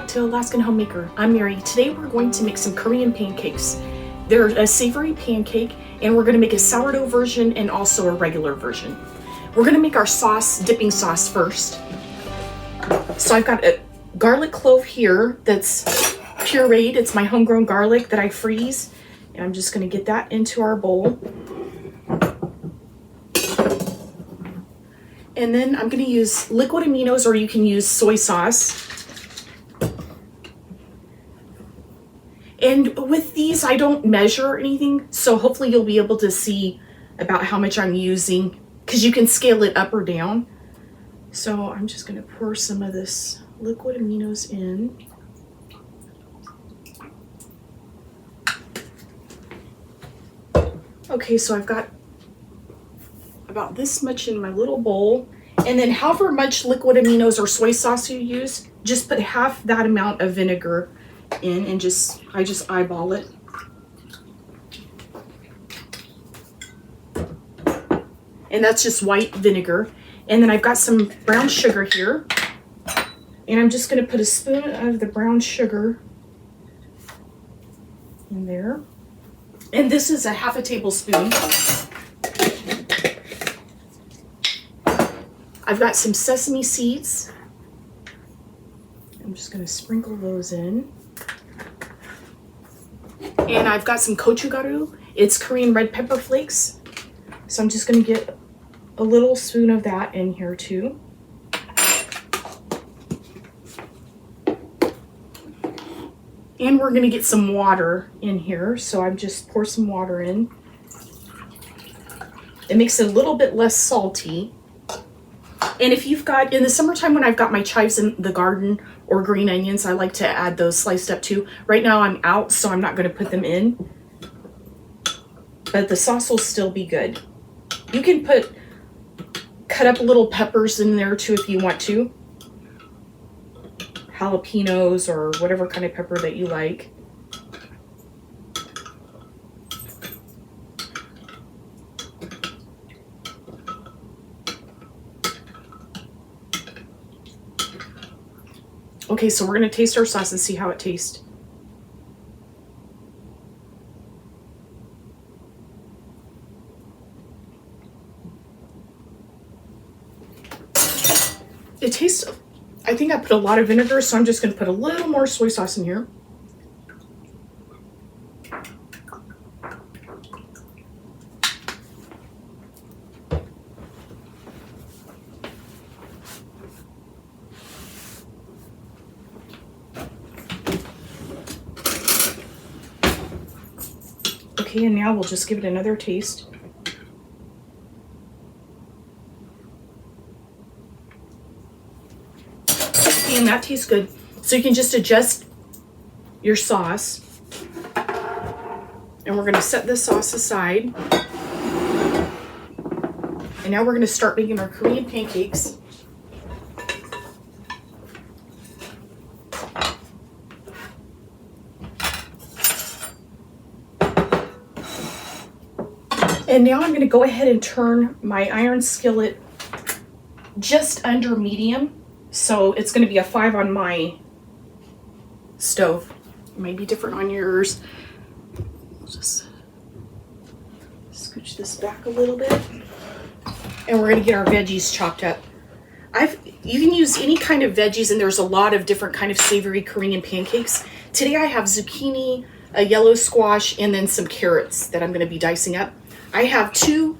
back to Alaskan Homemaker. I'm Mary. Today we're going to make some Korean pancakes. They're a savory pancake, and we're going to make a sourdough version and also a regular version. We're going to make our sauce, dipping sauce first. So I've got a garlic clove here that's pureed. It's my homegrown garlic that I freeze. And I'm just going to get that into our bowl. And then I'm going to use liquid aminos, or you can use soy sauce. And with these, I don't measure anything, so hopefully you'll be able to see about how much I'm using, because you can scale it up or down. So I'm just going to pour some of this liquid aminos in. Okay, so I've got about this much in my little bowl. And then however much liquid aminos or soy sauce you use, just put half that amount of vinegar in, and I just eyeball it. And that's just white vinegar. And then I've got some brown sugar here, and I'm just going to put a spoon of the brown sugar in there. And this is a half a tablespoon. I've got some sesame seeds. I'm just going to sprinkle those in. And I've got some gochugaru. It's Korean red pepper flakes. So I'm just going to get a little spoon of that in here too. And we're going to get some water in here. So I'm just pour some water in. It makes it a little bit less salty. And if you've got, in the summertime when I've got my chives in the garden or green onions, I like to add those sliced up too. Right now I'm out, so I'm not going to put them in. But the sauce will still be good. You can cut up little peppers in there too if you want to. Jalapenos or whatever kind of pepper that you like. Okay, so we're going to taste our sauce and see how it tastes. It tastes, I think I put a lot of vinegar, so I'm just going to put a little more soy sauce in here. Okay, and now we'll just give it another taste. Okay, and that tastes good. So you can just adjust your sauce. And we're going to set this sauce aside. And now we're going to start making our Korean pancakes. And now I'm going to go ahead and turn my iron skillet just under medium. So it's going to be a 5 on my stove. It might be different on yours. I'll just scooch this back a little bit. And we're going to get our veggies chopped up. You can use any kind of veggies, and there's a lot of different kind of savory Korean pancakes. Today I have zucchini, a yellow squash, and then some carrots that I'm going to be dicing up. I have 2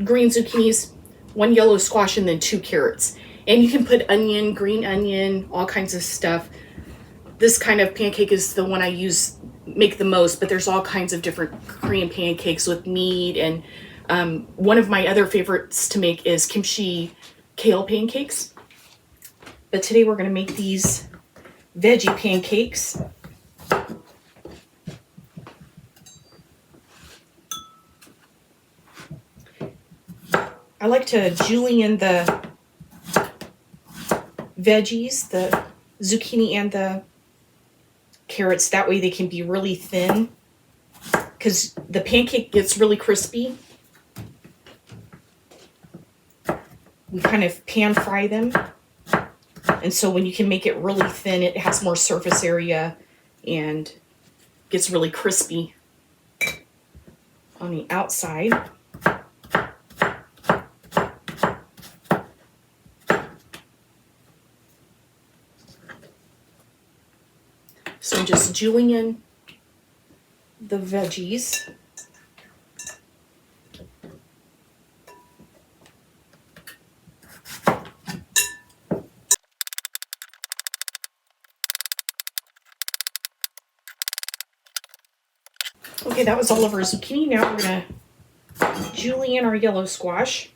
green zucchinis, 1 yellow squash, and then 2 carrots. And you can put onion, green onion, all kinds of stuff. This kind of pancake is the one I make the most, but there's all kinds of different Korean pancakes with meat. And one of my other favorites to make is kimchi kale pancakes. But today we're going to make these veggie pancakes. I like to julienne the veggies, the zucchini and the carrots. That way they can be really thin, because the pancake gets really crispy. We kind of pan fry them. And so when you can make it really thin, it has more surface area and gets really crispy on the outside. So I'm just julienne the veggies. Okay, that was all of our zucchini. Now we're gonna julienne our yellow squash.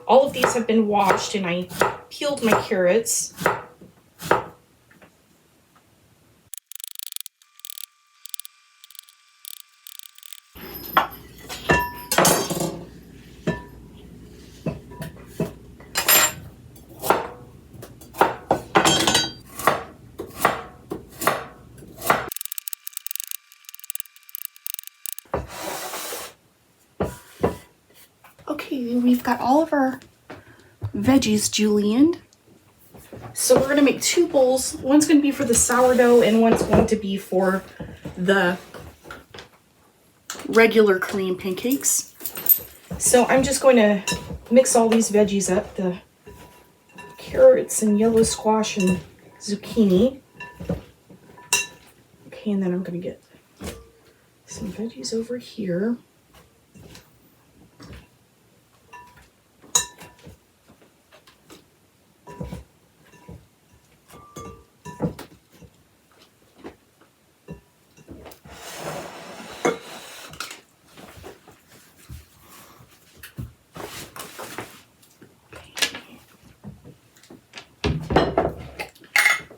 All of these have been washed and I peeled my carrots. Okay, we've got all of our veggies julienned. So we're gonna make 2 bowls. One's gonna be for the sourdough and one's going to be for the regular Korean pancakes. So I'm just going to mix all these veggies up, the carrots and yellow squash and zucchini. Okay, and then I'm gonna get some veggies over here.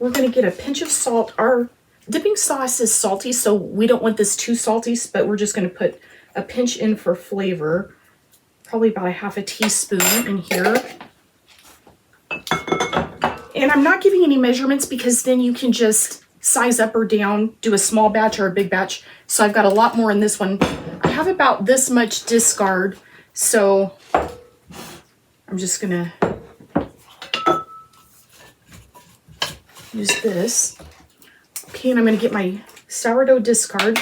We're going to get a pinch of salt. Our dipping sauce is salty, so we don't want this too salty, but we're just going to put a pinch in for flavor. Probably about a ½ teaspoon in here. And I'm not giving any measurements because then you can just size up or down, do a small batch or a big batch. So I've got a lot more in this one. I have about this much discard, so I'm just going to use this. Okay, and I'm going to get my sourdough discard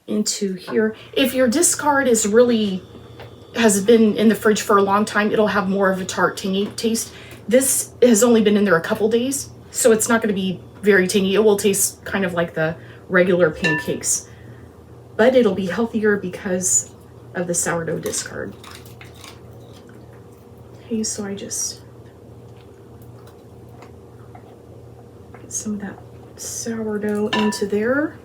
into here. If your discard is has been in the fridge for a long time, it'll have more of a tart, tangy taste. This has only been in there a couple days, so it's not going to be very tangy. It will taste kind of like the regular pancakes, but it'll be healthier because of the sourdough discard. Okay, so I just get some of that sourdough into there.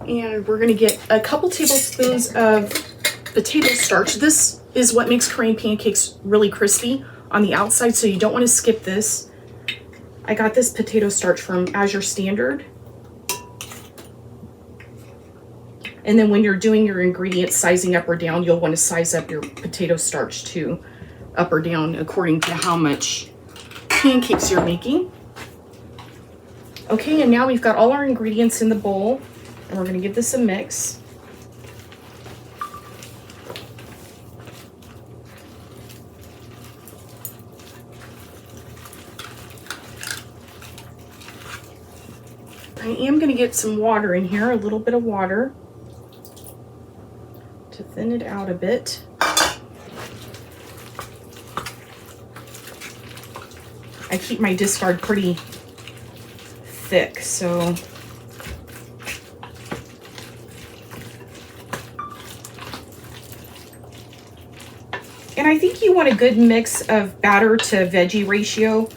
And we're going to get a couple tablespoons of potato starch. This is what makes Korean pancakes really crispy on the outside, so you don't want to skip this. I got this potato starch from Azure Standard. And then when you're doing your ingredients, sizing up or down, you'll want to size up your potato starch too, up or down according to how much pancakes you're making. Okay, and now we've got all our ingredients in the bowl, and we're going to give this a mix. I am going to get some water in here, a little bit of water to thin it out a bit. I keep my discard pretty thick, so and I think you want a good mix of batter to veggie ratio.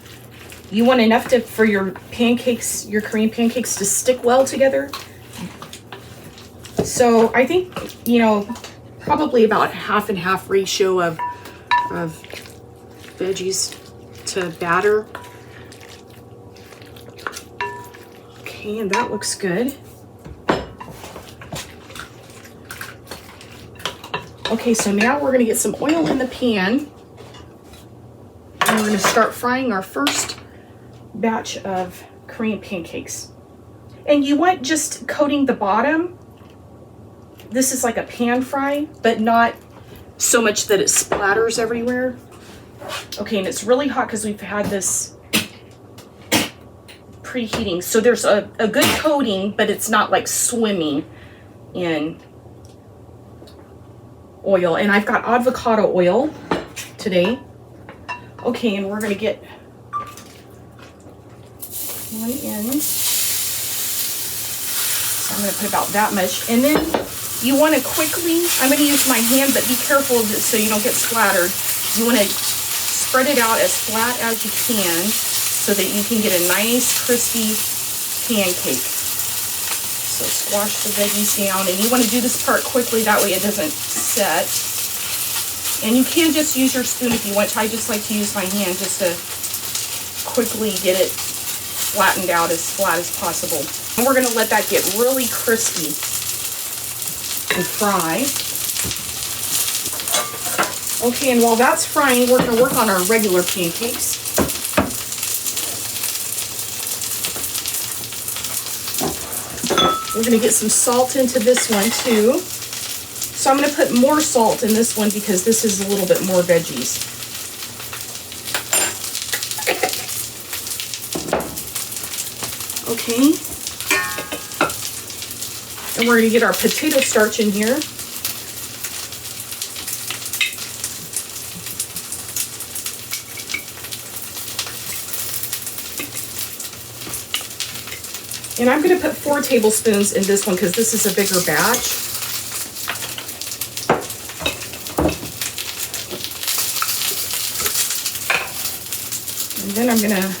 You want enough for your pancakes, your Korean pancakes, to stick well together. So I think, probably about half and half ratio of veggies to batter. Okay, and that looks good. Okay, so now we're gonna get some oil in the pan. And we're gonna start frying our first batch of Korean pancakes. And you want just coating the bottom. This is like a pan fry, but not so much that it splatters everywhere. Okay, and it's really hot because we've had this preheating. So there's a good coating, but it's not like swimming in oil. And I've got avocado oil today. Okay, and we're gonna get one in. So I'm gonna put about that much. And then you wanna quickly, I'm gonna use my hand, but be careful so you don't get splattered. You wanna spread it out as flat as you can so that you can get a nice crispy pancake. So squash the veggies down, and you wanna do this part quickly, that way it doesn't set. And you can just use your spoon if you want to. I just like to use my hand just to quickly get it flattened out as flat as possible. And we're gonna let that get really crispy and fry. Okay, and while that's frying, we're gonna work on our regular pancakes. We're gonna get some salt into this one too. So I'm going to put more salt in this one because this is a little bit more veggies. Okay. And we're going to get our potato starch in here. And I'm going to put 4 tablespoons in this one because this is a bigger batch. And then I'm gonna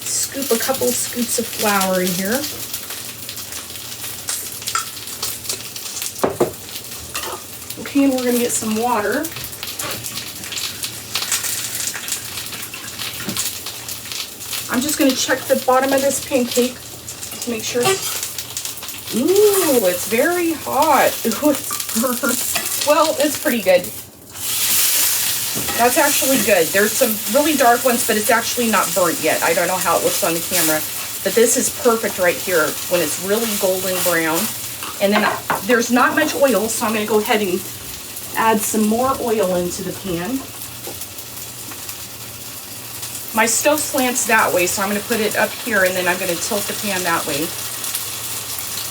scoop a couple scoops of flour in here. Okay, and we're gonna get some water. I'm just gonna check the bottom of this pancake to make sure it's, ooh, it's very hot. Ooh, it's burnt. Well, it's pretty good. That's actually good. There's some really dark ones, but it's actually not burnt yet. I don't know how it looks on the camera, but this is perfect right here when it's really golden brown. And then there's not much oil, so I'm going to go ahead and add some more oil into the pan. My stove slants that way, so I'm going to put it up here, and then I'm going to tilt the pan that way.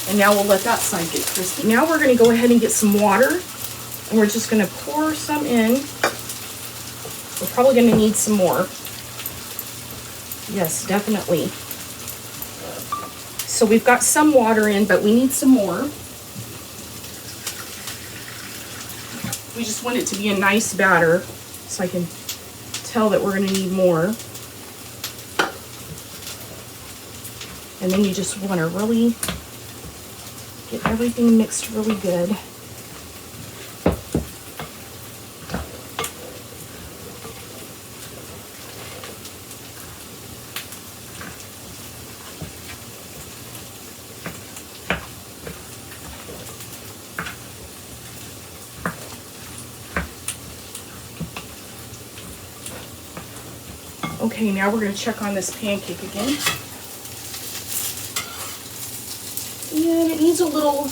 And now we'll let that side get crispy. Now we're going to go ahead and get some water, and we're just going to pour some in. We're probably going to need some more. Yes, definitely. So we've got some water in, but we need some more. We just want it to be a nice batter, so I can tell that we're going to need more. And then you just want to really get everything mixed really good. Okay, now we're going to check on this pancake again. And it needs a little,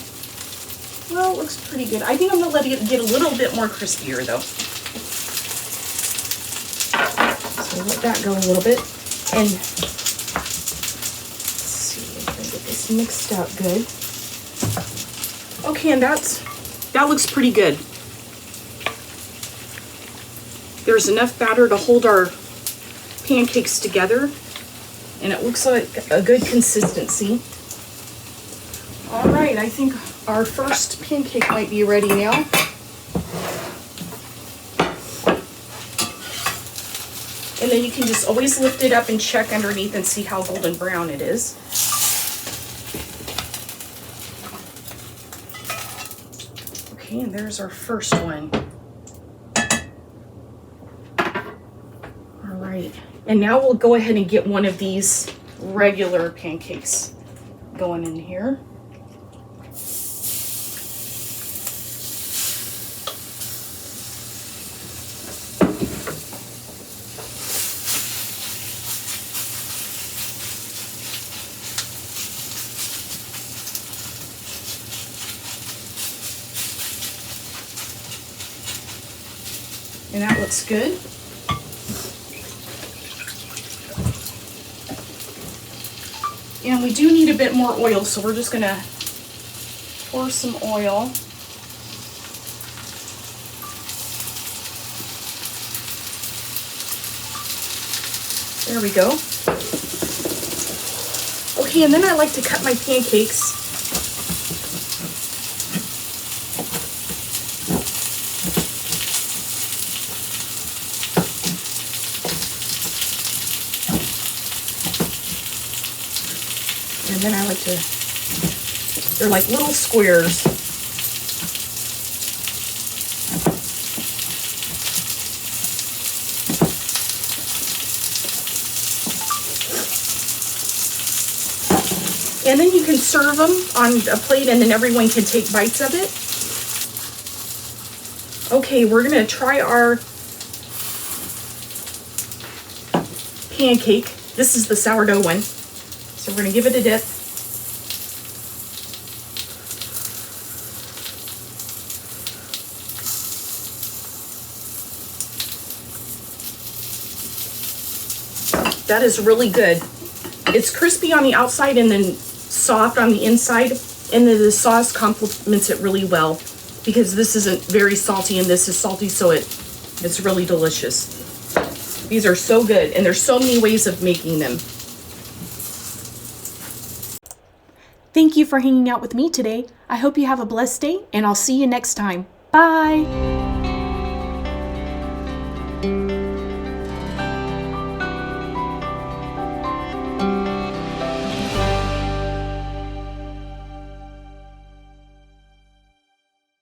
well, it looks pretty good. I think I'm going to let it get a little bit more crispier though. So let that go a little bit. And let's see if I can get this mixed up good. Okay, and that looks pretty good. There's enough batter to hold our pancakes together, and it looks like a good consistency. All right, I think our first pancake might be ready now. And then you can just always lift it up and check underneath and see how golden brown it is. Okay, and there's our first one. All right. And now we'll go ahead and get one of these regular pancakes going in here. And that looks good. And we do need a bit more oil, so we're just gonna pour some oil. There we go. Okay, and then I like to cut my pancakes. And then I like to, they're like little squares. And then you can serve them on a plate and then everyone can take bites of it. Okay, we're gonna try our pancake. This is the sourdough one. So we're gonna give it a dip. That is really good. It's crispy on the outside and then soft on the inside, and then the sauce complements it really well because this isn't very salty and this is salty, so it's really delicious. These are so good, and there's so many ways of making them. Thank you for hanging out with me today. I hope you have a blessed day, and I'll see you next time. Bye!